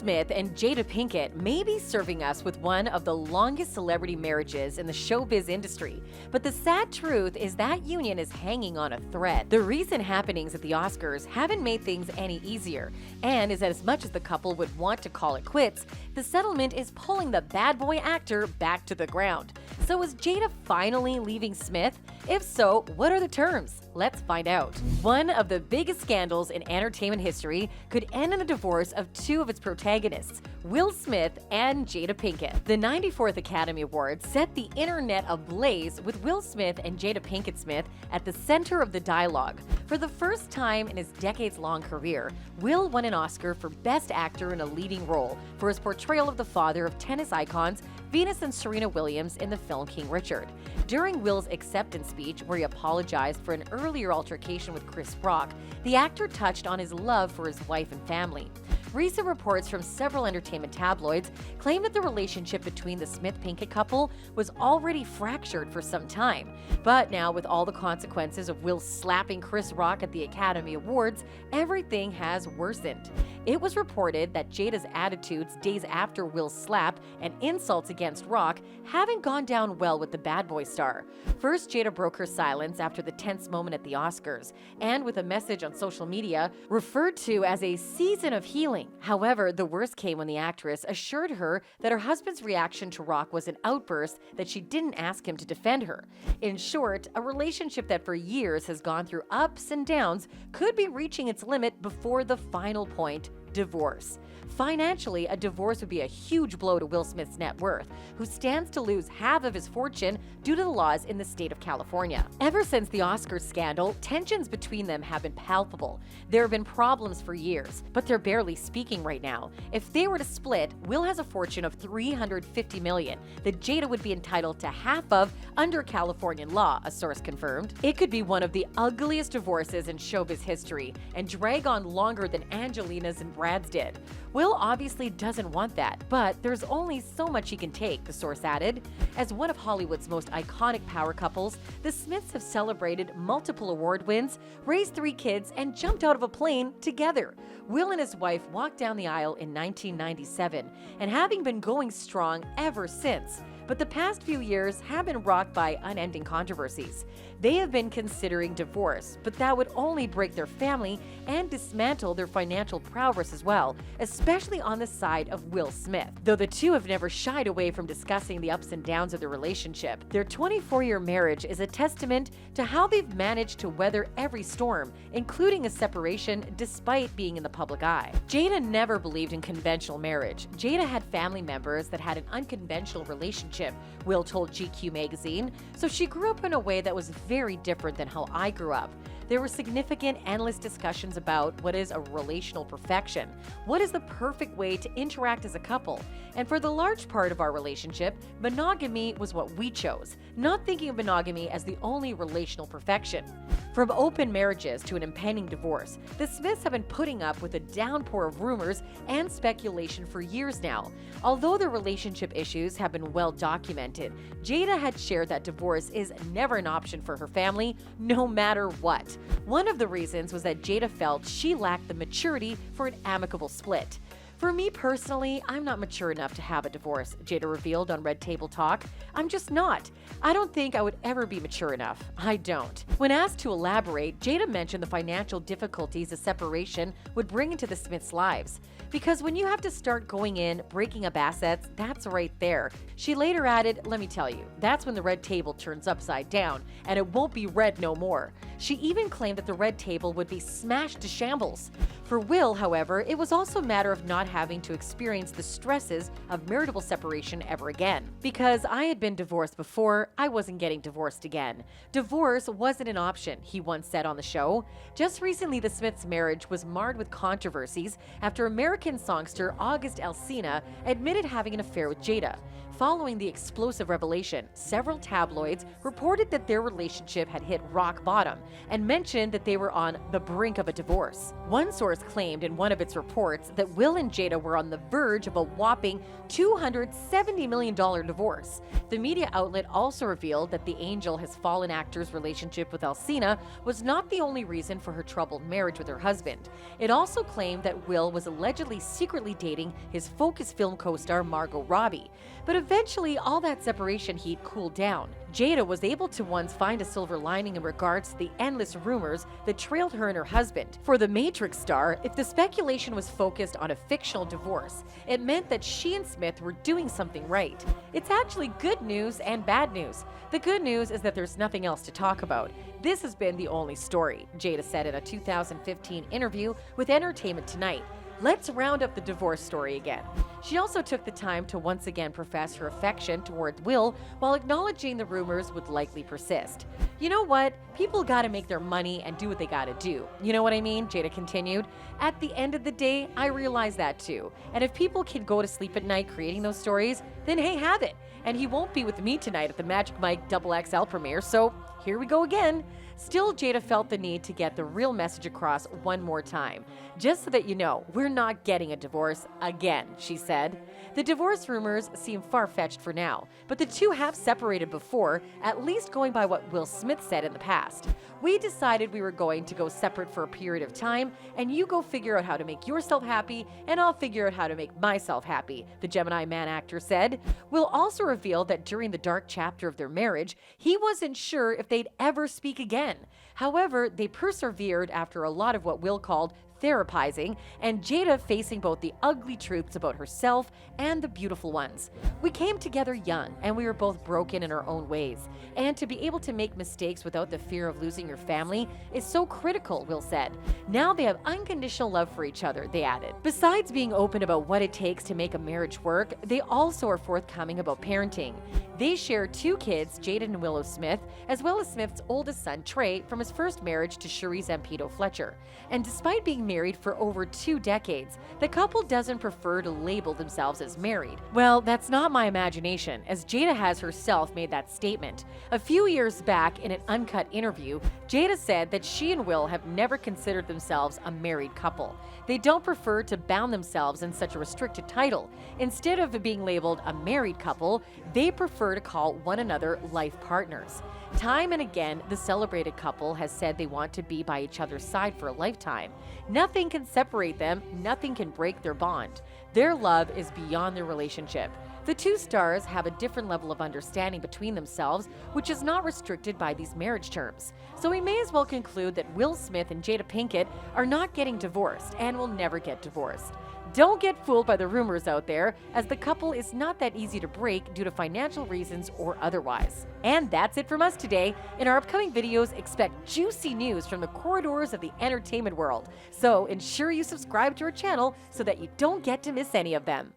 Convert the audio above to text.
Smith and Jada Pinkett may be serving us with one of the longest celebrity marriages in the showbiz industry, but the sad truth is that union is hanging on a thread. The recent happenings at the Oscars haven't made things any easier, and as much as the couple would want to call it quits, the settlement is pulling the bad boy actor back to the ground. So is Jada finally leaving Smith? If so, what are the terms? Let's find out. One of the biggest scandals in entertainment history could end in a divorce of two of its protagonists, Will Smith and Jada Pinkett. The 94th Academy Awards set the internet ablaze with Will Smith and Jada Pinkett Smith at the center of the dialogue. For the first time in his decades-long career, Will won an Oscar for Best Actor in a Leading Role for his portrayal of the father of tennis icons Venus and Serena Williams in the film King Richard. During Will's acceptance speech, where he apologized for an earlier altercation with Chris Rock, the actor touched on his love for his wife and family. Recent reports from several entertainment tabloids claim that the relationship between the Smith-Pinkett couple was already fractured for some time. But now, with all the consequences of Will slapping Chris Rock at the Academy Awards, everything has worsened. It was reported that Jada's attitudes days after Will's slap and insults against Rock haven't gone down well with the bad boy star. First, Jada broke her silence after the tense moment at the Oscars, and with a message on social media referred to as a season of healing. However, the worst came when the actress assured her that her husband's reaction to Rock was an outburst that she didn't ask him to defend her. In short, a relationship that for years has gone through ups and downs could be reaching its limit before the final point: divorce. Financially, a divorce would be a huge blow to Will Smith's net worth, who stands to lose half of his fortune due to the laws in the state of California. Ever since the Oscars scandal, tensions between them have been palpable. There have been problems for years, but they're barely speaking right now. If they were to split, Will has a fortune of $350 million that Jada would be entitled to half of under Californian law, a source confirmed. It could be one of the ugliest divorces in showbiz history and drag on longer than Angelina's and Brad's did. Will obviously doesn't want that, but there's only so much he can take, the source added. As one of Hollywood's most iconic power couples, the Smiths have celebrated multiple award wins, raised 3 kids, and jumped out of a plane together. Will and his wife walked down the aisle in 1997, and having been going strong ever since. But the past few years have been rocked by unending controversies. They have been considering divorce, but that would only break their family and dismantle their financial prowess as well, especially on the side of Will Smith. Though the two have never shied away from discussing the ups and downs of their relationship, their 24-year marriage is a testament to how they've managed to weather every storm, including a separation despite being in the public eye. Jada never believed in conventional marriage. Jada had family members that had an unconventional relationship, Will told GQ magazine, so she grew up in a way that was very different than how I grew up. There were significant, endless discussions about what is a relational perfection, what is the perfect way to interact as a couple, and for the large part of our relationship, monogamy was what we chose, not thinking of monogamy as the only relational perfection. From open marriages to an impending divorce, the Smiths have been putting up with a downpour of rumors and speculation for years now. Although their relationship issues have been well documented, Jada had shared that divorce is never an option for her family, no matter what. One of the reasons was that Jada felt she lacked the maturity for an amicable split. For me personally, I'm not mature enough to have a divorce, Jada revealed on Red Table Talk. I'm just not. I don't think I would ever be mature enough. I don't. When asked to elaborate, Jada mentioned the financial difficulties a separation would bring into the Smiths' lives. Because when you have to start going in, breaking up assets, that's right there. She later added, "Let me tell you, that's when the red table turns upside down, and it won't be red no more." She even claimed that the red table would be smashed to shambles. For Will, however, it was also a matter of not having to experience the stresses of marital separation ever again. "Because I had been divorced before, I wasn't getting divorced again. Divorce wasn't an option," he once said on the show. Just recently, the Smiths' marriage was marred with controversies after American songster August Alsina admitted having an affair with Jada. following the explosive revelation, several tabloids reported that their relationship had hit rock bottom and mentioned that they were on the brink of a divorce. One source claimed in one of its reports that Will and Jada were on the verge of a whopping $270 million divorce. The media outlet also revealed that the Angel Has Fallen actor's relationship with Alsina was not the only reason for her troubled marriage with her husband. It also claimed that Will was allegedly secretly dating his Focus film co-star Margot Robbie. But eventually, all that separation heat cooled down. Jada was able to once find a silver lining in regards to the endless rumors that trailed her and her husband. For the Matrix star, if the speculation was focused on a fictional divorce, it meant that she and Smith were doing something right. It's actually good news and bad news. The good news is that there's nothing else to talk about. This has been the only story, Jada said in a 2015 interview with Entertainment Tonight. Let's round up the divorce story again. She also took the time to once again profess her affection toward Will while acknowledging the rumors would likely persist. You know what? People gotta make their money and do what they gotta do. You know what I mean? Jada continued. At the end of the day, I realize that too. And if people can go to sleep at night creating those stories, then hey, have it. And he won't be with me tonight at the Magic Mike XXL premiere, so here we go again. Still, Jada felt the need to get the real message across one more time. Just so that you know, we're not getting a divorce again, she said. The divorce rumors seem far-fetched for now, but the two have separated before, at least going by what Will Smith said in the past. We decided we were going to go separate for a period of time, and you go figure out how to make yourself happy, and I'll figure out how to make myself happy, the Gemini Man actor said. Will also revealed that during the dark chapter of their marriage, he wasn't sure if they'd ever speak again. However, they persevered after a lot of what Will called therapizing, and Jada facing both the ugly truths about herself and the beautiful ones. We came together young, and we were both broken in our own ways. And to be able to make mistakes without the fear of losing your family is so critical, Will said. Now they have unconditional love for each other, they added. Besides being open about what it takes to make a marriage work, they also are forthcoming about parenting. They share 2 kids, Jaden and Willow Smith, as well as Smith's oldest son, Trey, from his first marriage to Cherise Ampedo Fletcher. And despite being married for over 2 decades, the couple doesn't prefer to label themselves as married. Well, that's not my imagination, as Jada has herself made that statement. A few years back, in an uncut interview, Jada said that she and Will have never considered themselves a married couple. They don't prefer to bound themselves in such a restricted title. Instead of being labeled a married couple, they prefer to call one another life partners. Time and again, the celebrated couple has said they want to be by each other's side for a lifetime. Nothing can separate them, nothing can break their bond. Their love is beyond their relationship. The 2 stars have a different level of understanding between themselves, which is not restricted by these marriage terms. So we may as well conclude that Will Smith and Jada Pinkett are not getting divorced and will never get divorced. Don't get fooled by the rumors out there, as the couple is not that easy to break due to financial reasons or otherwise. And that's it from us today. In our upcoming videos, expect juicy news from the corridors of the entertainment world. So ensure you subscribe to our channel so that you don't get to miss any of them.